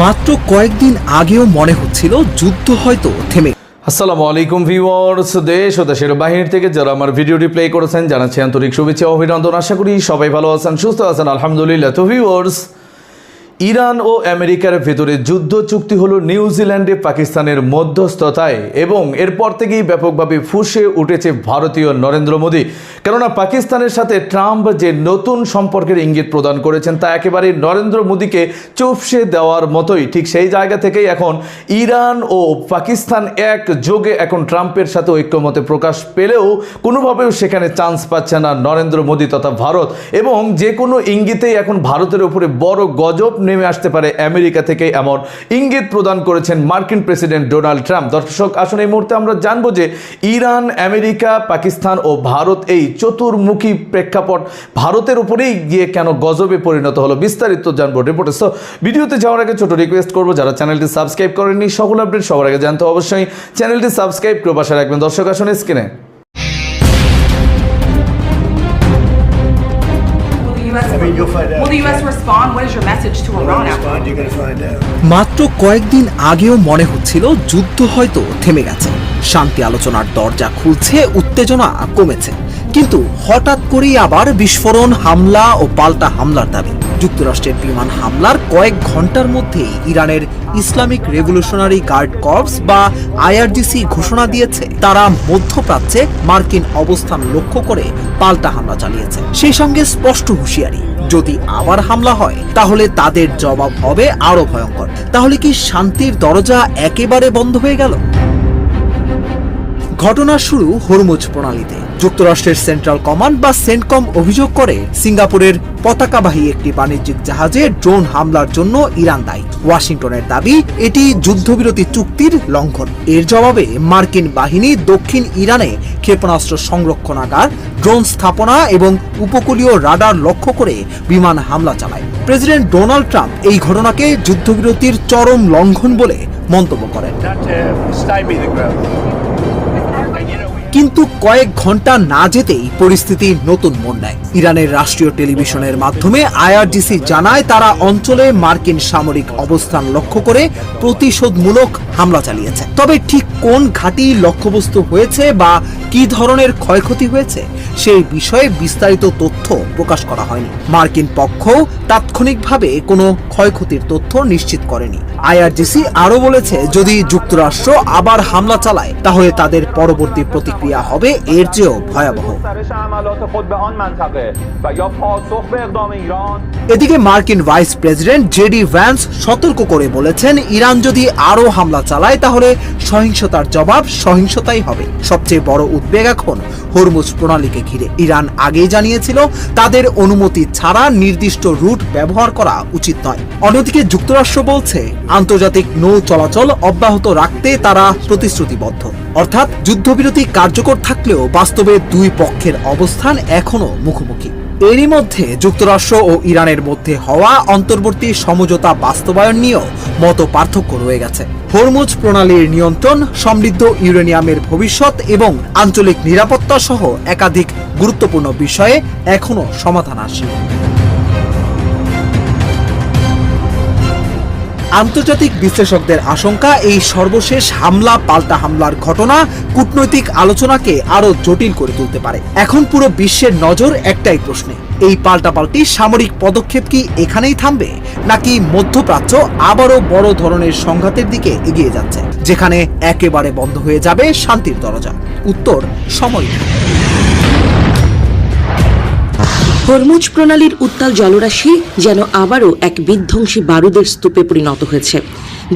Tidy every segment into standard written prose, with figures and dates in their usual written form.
মাত্র কয়েকদিন আগেও মনে হচ্ছিল যুদ্ধ হয়তো থেমে। আসসালামু আলাইকুম ভিউয়ার্স, দেশ ও দেশের বাহির থেকে যারা আমার ভিডিওটি প্লে করেছেন জানাচ্ছি আন্তরিক শুভেচ্ছা ও অভিনন্দন। আশা করি সবাই ভালো আছেন, সুস্থ আছেন, আলহামদুলিল্লাহ। তো ভিউয়ার্স, ইরান ও আমেরিকার ভেতরে যুদ্ধ চুক্তি হলো নিউজিল্যান্ডে পাকিস্তানের মধ্যস্থতায়, এবং এরপর থেকেই ব্যাপকভাবে ফুঁসে উঠেছে ভারতীয় নরেন্দ্র মোদী। কেননা পাকিস্তানের সাথে ট্রাম্প যে নতুন সম্পর্কের ইঙ্গিত প্রদান করেছেন তা একেবারে নরেন্দ্র মোদীকে চুপসে দেওয়ার মতোই। ঠিক সেই জায়গা থেকেই এখন ইরান ও পাকিস্তান একযোগে এখন ট্রাম্পের সাথে ঐক্যমতে প্রকাশ পেলেও কোনোভাবেও সেখানে চান্স পাচ্ছে না নরেন্দ্র মোদী তথা ভারত, এবং যে কোনো ইঙ্গিতেই এখন ভারতের উপরে বড় গজব নেমে আসতে পারে আমেরিকা থেকে, এমন ইঙ্গিত প্রদান করেছেন মার্কিন প্রেসিডেন্ট ডোনাল্ড ট্রাম্প। দর্শক আসুন, এই মুহূর্তে আমরা জানবো যে ইরান, আমেরিকা, পাকিস্তান ও ভারত এই চতুর্মুখী প্রেক্ষাপট ভারতের উপরেই গিয়ে কেন গজবে পরিণত হলো, বিস্তারিত জানবো রিপোর্টে। সো ভিডিওতে যাওয়ার আগে ছোট রিকোয়েস্ট করবো, যারা চ্যানেলটি সাবস্ক্রাইব করেননি সকল আপডেট সবার আগে জানতে অবশ্যই চ্যানেলটি সাবস্ক্রাইব করে পাশে রাখবেন। দর্শক আসুন স্ক্রিনে Will the U.S. respond? What is your message to Iran after? মাত্র কয়েকদিন আগেও মনে হচ্ছিল যুদ্ধ হয়তো থেমে গেছে, শান্তি আলোচনার দরজা খুলছে, উত্তেজনা কমেছে। কিন্তু হঠাৎ করেই আবার বিস্ফোরণ, হামলা ও পাল্টা হামলার দাবি। যুক্তরাষ্ট্রের বিমান হামলার কয়েক ঘন্টার মধ্যেই ইরানের ইসলামিক রেভলিউশনারি গার্ড কর্পস বা আইআরজিসি ঘোষণা দিয়েছে তারা মধ্যপ্রাচ্যে মার্কিন অবস্থান লক্ষ্য করে পাল্টা হামলা চালিয়েছে। সেই সঙ্গে স্পষ্ট হুঁশিয়ারি, যদি আবার হামলা হয় তাহলে তাদের জবাব হবে আরো ভয়ঙ্কর। তাহলে কি শান্তির দরজা একেবারে বন্ধ হয়ে গেল? ঘটনার শুরু হরমুজ প্রণালীতে। যুক্তরাষ্ট্রের সেন্ট্রাল কমান্ড বা সেন্টকম অভিযোগ করে সিঙ্গাপুরের পতাকাবাহী একটি বাণিজ্যিক জাহাজে ড্রোন হামলার জন্য ইরান দায়ী। ওয়াশিংটনের দাবি এটি যুদ্ধবিরতি চুক্তির লঙ্ঘন। এর জবাবে মার্কিন বাহিনী দক্ষিণ ইরানে ক্ষেপণাস্ত্র সংরক্ষণাগার, ড্রোন স্থাপনা এবং উপকূলীয় রাডার লক্ষ্য করে বিমান হামলা চালায়। প্রেসিডেন্ট ডোনাল্ড ট্রাম্প এই ঘটনাকে যুদ্ধবিরতির চরম লঙ্ঘন বলে মন্তব্য করেন। কিন্তু কয়েক ঘন্টা না যেতেই পরিস্থিতি নতুন মোড় নেয়। ইরানের রাষ্ট্রীয় টেলিভিশনের মাধ্যমে আইআরজিসি জানায় তারা অঞ্চলে মার্কিন সামরিক অবস্থান লক্ষ্য করে প্রতিশোধমূলক হামলা চালিয়েছে। তবে ঠিক কোন ঘাঁটি লক্ষ্যবস্তু হয়েছে বা কি ধরনের ক্ষয়ক্ষতি হয়েছে সেই বিষয়ে বিস্তারিত তথ্য প্রকাশ করা হয়নি। মার্কিন পক্ষ তাৎক্ষণিকভাবে কোনো ক্ষয়ক্ষতির তথ্য নিশ্চিত করেনি। আইআরজিসি আরও বলেছে, যদি যুক্তরাষ্ট্র আবার হামলা চালায় তাহলে তাদের পরবর্তী প্রতিক্রিয়া হবে এর চেয়েও ভয়াবহ। এদিকে মার্কিন ভাইস প্রেসিডেন্ট জেডি ভ্যান্স সতর্ক করে বলেছেন, ইরান যদি আরও হামলা চালায় তাহলে সহিংসতার জবাব সহিংসতাই হবে। সবচেয়ে বড় উদ্বেগ এখন হরমুজ প্রণালীকে ঘিরে। ইরান আগেই জানিয়েছিল তাদের অনুমতি ছাড়া নির্দিষ্ট রুট ব্যবহার করা উচিত নয়। অন্যদিকে যুক্তরাষ্ট্র বলছে আন্তর্জাতিক নৌ চলাচল অব্যাহত রাখতে তারা প্রতিশ্রুতিবদ্ধ। অর্থাৎ যুদ্ধবিরতি কার্যকর থাকলেও বাস্তবে দুই পক্ষের অবস্থান এখনো মুখোমুখি। এরই মধ্যে যুক্তরাষ্ট্র ও ইরানের মধ্যে হওয়া অন্তর্বর্তী সমঝোতা বাস্তবায়ন নিয়েও মত পার্থক্য রয়ে গেছে। হরমুজ প্রণালীর নিয়ন্ত্রণ, সমৃদ্ধ ইউরেনিয়ামের ভবিষ্যৎ এবং আঞ্চলিক নিরাপত্তা সহ একাধিক গুরুত্বপূর্ণ বিষয়ে এখনো সমাধান আসেনি। আন্তর্জাতিক বিশ্লেষকদের আশঙ্কা, এই সর্বশেষ হামলা পাল্টা হামলার ঘটনা কূটনৈতিক আলোচনাকে আরো জটিল করে তুলতে পারে। এখন পুরো বিশ্বের নজর একটাই প্রশ্নে, এই পাল্টাপাল্টি সামরিক পদক্ষেপ কি এখানেই থামবে, নাকি মধ্যপ্রাচ্য আবারও বড় ধরনের সংঘাতের দিকে এগিয়ে যাচ্ছে, যেখানে একেবারে বন্ধ হয়ে যাবে শান্তির দরজা? উত্তর সময়। হরমুজ প্রণালীর উত্তাল জলরাশি যেন আবারও এক বিধ্বংসী বারুদের স্তূপে পরিণত হয়েছে।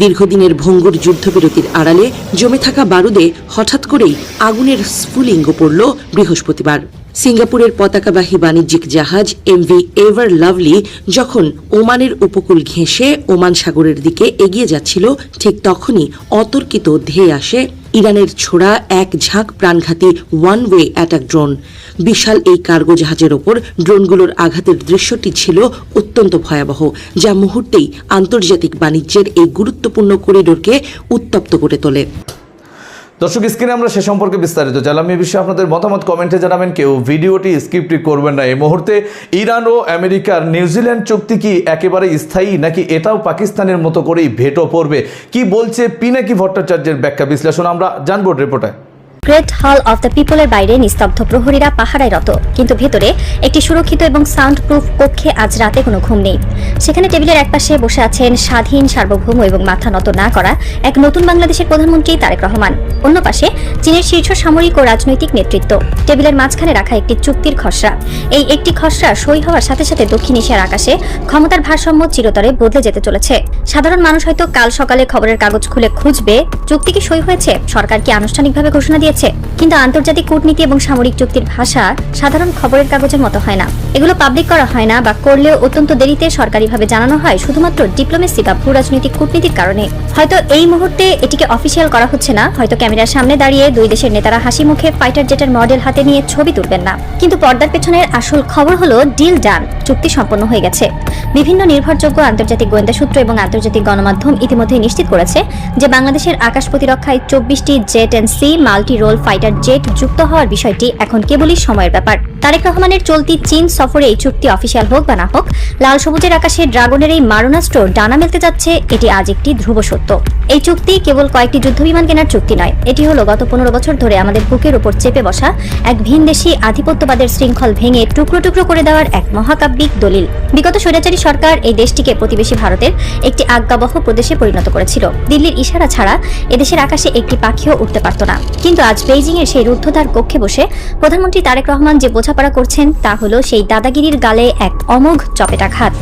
দীর্ঘদিনের ভঙ্গুর যুদ্ধবিরতির আড়ালে জমে থাকা বারুদে হঠাৎ করেই আগুনের স্ফুলিঙ্গ পড়ল বৃহস্পতিবার। সিঙ্গাপুরের পতাকাবাহী বাণিজ্যিক জাহাজ এমভি এভার লাভলি যখন ওমানের উপকূল ঘেঁষে ওমান সাগরের দিকে এগিয়ে যাচ্ছিল, ঠিক তখনই অতর্কিত ধেয়ে আসে ইরানের ছোড়া এক ঝাঁক প্রাণঘাতী ওয়ান ওয়ে অ্যাটাক ড্রোন। বিশাল এই কার্গো জাহাজের ওপর ড্রোনগুলোর আঘাতের দৃশ্যটি ছিল অত্যন্ত ভয়াবহ, যা মুহূর্তেই আন্তর্জাতিক বাণিজ্যের এই গুরুত্বপূর্ণ করিডোরকে উত্তপ্ত করে তোলে। দর্শক, স্ক্রিনে আমরা সে সম্পর্কে বিস্তারিত জানলাম। এই বিষয়ে আপনাদের মতামত কমেন্টে জানাবেন। কেউ ভিডিওটি স্ক্রিপ্ট করবেন না। এই মুহূর্তে ইরান ও আমেরিকার নিউজিল্যান্ড চুক্তি কি একেবারে স্থায়ী, নাকি এটাও পাকিস্তানের মতো করেই ভেটো পড়বে? কি বলছে পিনাকি ভট্টাচার্যের ব্যাখ্যা বিশ্লেষণ আমরা জানবো রিপোর্টে। গ্রেট হল অফ দ্য পিপলের বাইরে নিস্তব্ধ প্রহরীরা পাহারায় রত, কিন্তু ভেতরে একটি সুরক্ষিত এবং সাউন্ড প্রুফ কক্ষে আজ রাতে কোনো ঘুম নেই। সেখানে টেবিলের একপাশে বসে আছেন স্বাধীন, সার্বভৌম এবং মাথা নত না করা এক নতুন বাংলাদেশের প্রধানমন্ত্রী তারেক রহমান। অন্য পাশে চীনের শীর্ষ সামরিক ও রাজনৈতিক নেতৃত্ব। টেবিলের মাঝখানে রাখা একটি চুক্তির খসড়া। এই একটি খসড়া সই হওয়ার সাথে সাথে দক্ষিণ এশিয়ার আকাশে ক্ষমতার ভারসাম্য চিরতরে বদলে যেতে চলেছে। সাধারণ মানুষ হয়তো কাল সকালে খবরের কাগজ খুলে খুঁজবে চুক্তি কি সই হয়েছে, সরকার কি আনুষ্ঠানিকভাবে ঘোষণা দিয়েছে। কিন্তু আন্তর্জাতিক কূটনীতি এবং সামরিক চুক্তির ভাষা সাধারণ খবরের কাগজের মতো হয় না। এগুলো পাবলিক করা হয় না, বা করলেও অত্যন্ত দেরিতে সরকারিভাবে জানানো হয় শুধুমাত্র ডিপ্লোমেসি বা ভূ রাজনৈতিক কূটনীতির কারণে। হয়তো এই মুহূর্তে এটিকে অফিসিয়াল করা হচ্ছে না, হয়তো ক্যামেরার সামনে দাঁড়িয়ে দুই দেশের নেতারা হাসি মুখে ফাইটার জেটের মডেল হাতে নিয়ে ছবি তুলবেন না। কিন্তু পর্দার পেছনের আসল খবর হলো ডিল ডান, চুক্তি সম্পন্ন হয়ে গেছে। বিভিন্ন নির্ভরযোগ্য আন্তর্জাতিক গোয়েন্দা সূত্র এবং আন্তর্জাতিক গণমাধ্যম ইতিমধ্যে নিশ্চিত করেছে যে বাংলাদেশের আকাশ প্রতিরক্ষায় 24টি জেট এন্ড সি মাল্টি রোল ফাইটার জেট যুক্ত হওয়ার বিষয়টি এখন কেবলই সময়ের ব্যাপার। তারেক রহমানের চলতি চীন সফরে এই চুক্তি অফিসিয়াল হোক বা না হোক, লাল সবুজের আকাশে ড্রাগনের এই মারণাস্ত্র ডানা মেলতে যাচ্ছে, এটি আজ একটি ধ্রুব সত্য। এই চুক্তি কেবল কয়েকটি যুদ্ধবিমান কেনার চুক্তি নয়, এটি হলো গত 15 বছর ধরে আমাদের বুকের উপর চেপে বসা এক ভিনদেশী আধিপত্যবাদের শৃঙ্খল ভেঙে টুকরো টুকরো করে দেওয়ার এক মহাকাব্যিক দলিল। বিগত স্বৈরাচারী সরকার এই দেশটিকে প্রতিবেশী ভারতের একটি আজ্ঞাবহ প্রদেশে পরিণত করেছিল। দিল্লির ইশারা ছাড়া এদেশের আকাশে একটি পাখিও উঠতে পারত না। কিন্তু আজ বেইজিং এর সেই রুদ্ধদ্বার কক্ষে বসে প্রধানমন্ত্রী তারেক রহমান যে বোঝাপড়া করছেন তা হলো সেই দাদাগিরির গালে এক অমোঘ চপেটাঘাত।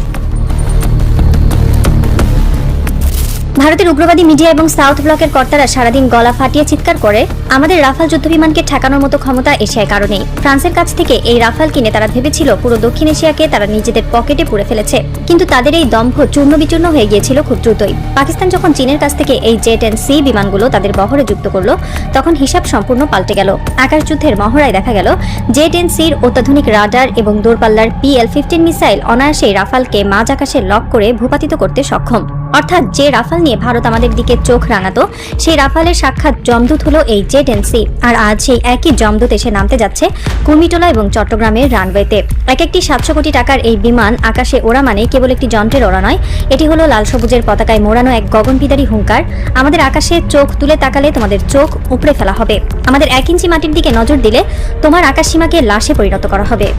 ভারতের উগ্রবাদী মিডিয়া এবং সাউথ ব্লকের কর্তারা সারাদিন গলা ফাটিয়ে চিৎকার করে আমাদের রাফাল যুদ্ধবিমানকে ঠেকানোর মতো ক্ষমতা এশিয়ায় কারণেই। ফ্রান্সের কাছ থেকে এই রাফাল কিনে তারা ভেবেছিল পুরো দক্ষিণ এশিয়াকে তারা নিজেদের পকেটে পুরে ফেলেছে, কিন্তু তাদের এই দম্ভ চূর্ণ বিচূর্ণ হয়ে গিয়েছিল খুব দ্রুতই। পাকিস্তান যখন চীনের কাছ থেকে এই জেট এন্ড সি বিমানগুলো তাদের বহরে যুক্ত করলো, তখন হিসাব সম্পূর্ণ পাল্টে গেল। আকাশ যুদ্ধের মহড়ায় দেখা গেল জেট এন্ড সির অত্যাধুনিক রাডার এবং দূরপাল্লার PL-15 মিসাইল অনায়াসেই রাফালকে মাঝ আকাশে লক করে ভূপাতিত করতে সক্ষম। অর্থাৎ যে রাফাল নিয়ে ভারত আমাদের দিকে চোখ রাঙাতো, সেই রাফালের সাক্ষাৎ জমদূত হলো এই জেট এন্ড সি। আর আজ সেই একই জমদূত এসে নামতে যাচ্ছে কুর্মিটোলা এবং চট্টগ্রামের রানওয়েতে। এক একটি 700 কোটি টাকার এই বিমান আকাশে ওড়া মানে কেবল একটি যন্ত্রের ওড়া নয়, এটি হলো লাল সবুজের পতাকায় মোড়ানো এক গগনবিদারী হুঙ্কার। আমাদের আকাশে চোখ তুলে তাকালে তোমাদের চোখ উপড়ে ফেলা হবে, আমাদের 1 ইঞ্চি মাটির দিকে নজর দিলে তোমার আকাশ সীমাকে লাশে পরিণত করা হবে।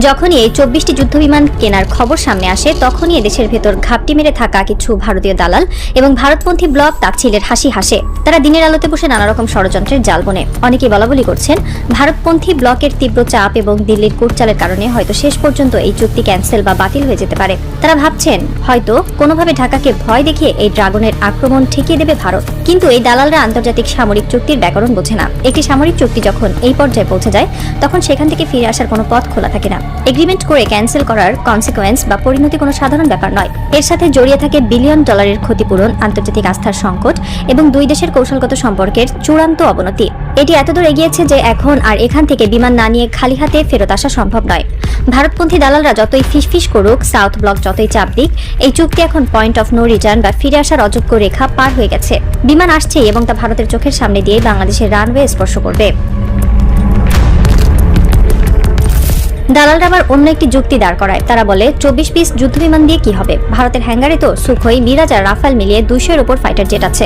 যখনই এই 24টি যুদ্ধবিমান কেনার খবর সামনে আসে, তখনই এদেশের ভেতর ঘাপটি মেরে থাকা কিছু ভারতীয় দালাল এবং ভারতপন্থী ব্লক তাচ্ছিলের হাসি হাসে। তারা দিনের আলোতে বসে নানা রকম ষড়যন্ত্রের জাল বনে। অনেকেই বলাবলি করছেন ভারতপন্থী ব্লকের তীব্র চাপ এবং দিল্লির কুটচালের কারণে হয়তো শেষ পর্যন্ত এই চুক্তি ক্যান্সেল বা বাতিল হয়ে যেতে পারে। তারা ভাবছেন হয়তো কোনোভাবে ঢাকাকে ভয় দেখিয়ে এই ড্রাগনের আক্রমণ ঠেকিয়ে দেবে ভারত। কিন্তু এই দালালরা আন্তর্জাতিক সামরিক চুক্তির ব্যাকরণ বোঝে না। একটি সামরিক চুক্তি যখন এই পর্যায়ে পৌঁছে যায়, তখন সেখান থেকে ফিরে আসার কোনো পথ খোলা থাকে না। এগ্রিমেন্ট করে ক্যান্সেল করার কনসিকোয়েন্স বা পরিণতি কোনো সাধারণ ব্যাপার নয়। এর সাথে জড়িয়ে থাকে বিলিয়ন ডলারের ক্ষতিপূরণ, আন্তর্জাতিক আস্থার সংকট এবং দুই দেশের কৌশলগত সম্পর্কের চূড়ান্ত অবনতি। এটি এতদূর এগিয়েছে যে এখন আর এখান থেকে বিমান না নিয়ে খালি হাতে ফেরত আসা সম্ভব নয়। ভারতপন্থী দালালরা যতই ফিসফিস করুক, সাউথ ব্লক যতই চাপ দিক, এই চুক্তি এখন পয়েন্ট অফ নো রিটার্ন বা ফিরে আসার অযোগ্য রেখা পার হয়ে গেছে। বিমান আসছে এবং তা ভারতের চোখের সামনে দিয়ে বাংলাদেশের রানওয়ে স্পর্শ করবে। দালালরা আবার অন্য একটি যুক্তি দাঁড় করায়। তারা বলে 24 পিস যুদ্ধবিমান দিয়ে কি হবে, ভারতের হ্যাঙ্গারে তো সুখোই, মিরাজ আর রাফাল মিলিয়ে 200-এর উপর ফাইটার জেট আছে,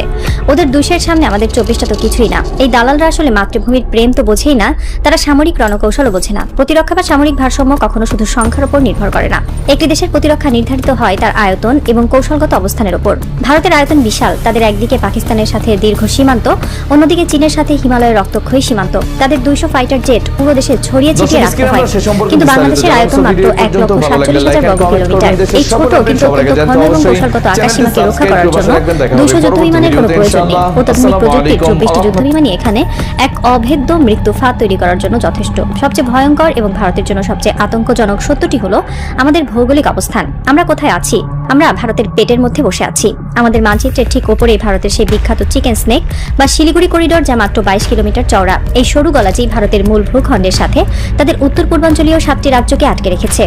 ওদের 200-এর সামনে আমাদের 24টা তো কিছুই না। এই দালালরা আসলে মাতৃভূমির প্রেম তো বোঝেই না, তারা সামরিক রণকৌশলও বোঝে না। প্রতিরক্ষা বা সামরিক ভারসাম্য কখনো শুধু সংখ্যার উপর নির্ভর করে না। একটি দেশের প্রতিরক্ষা নির্ধারিত হয় তার আয়তন এবং কৌশলগত অবস্থানের উপর। ভারতের আয়তন বিশাল, তাদের একদিকে পাকিস্তানের সাথে দীর্ঘ সীমান্ত, অন্যদিকে চীনের সাথে হিমালয়ের রক্তক্ষয়ী সীমান্ত। তাদের 200 ফাইটার জেট পুরো দেশে ছড়িয়ে ছিটিয়ে রাখতে হয়, কিন্তু বাংলাদেশের আয়তন মাত্র 1,47,000 বর্গ কিলোমিটার। এই ছোট কিন্তু অত্যন্ত ঘন এবং কৌশলগত আকাশসীমাকে রক্ষা করার জন্য 200 যুদ্ধবিমানের কোনো প্রয়োজন নেই। অত্যাধুনিক প্রযুক্তির 24টি যুদ্ধবিমানই এখানে এক অভেদ্য মৃত্যু ফাঁদ তৈরি করার জন্য যথেষ্ট। সবচেয়ে ভয়ঙ্কর এবং ভারতের জন্য সবচেয়ে আতঙ্কজনক সত্যটি হলো আমাদের ভৌগোলিক অবস্থান। আমরা কোথায় আছি? আমরা ভারতের পেটের মধ্যে বসে আছি। আমাদের মানচিত্রের ঠিক ওপরেই ভারতের সেই বিখ্যাত চিকেন স্নেক বা শিলিগুড়ি করিডোর, যা মাত্র 22 কিলোমিটার চওড়া। এই সরু গলাটি ভারতের মূল ভূখণ্ডের সাথে তাদের উত্তর পূর্বাঞ্চলীয় 7টি রাজ্যকে আটকে রেখেছে।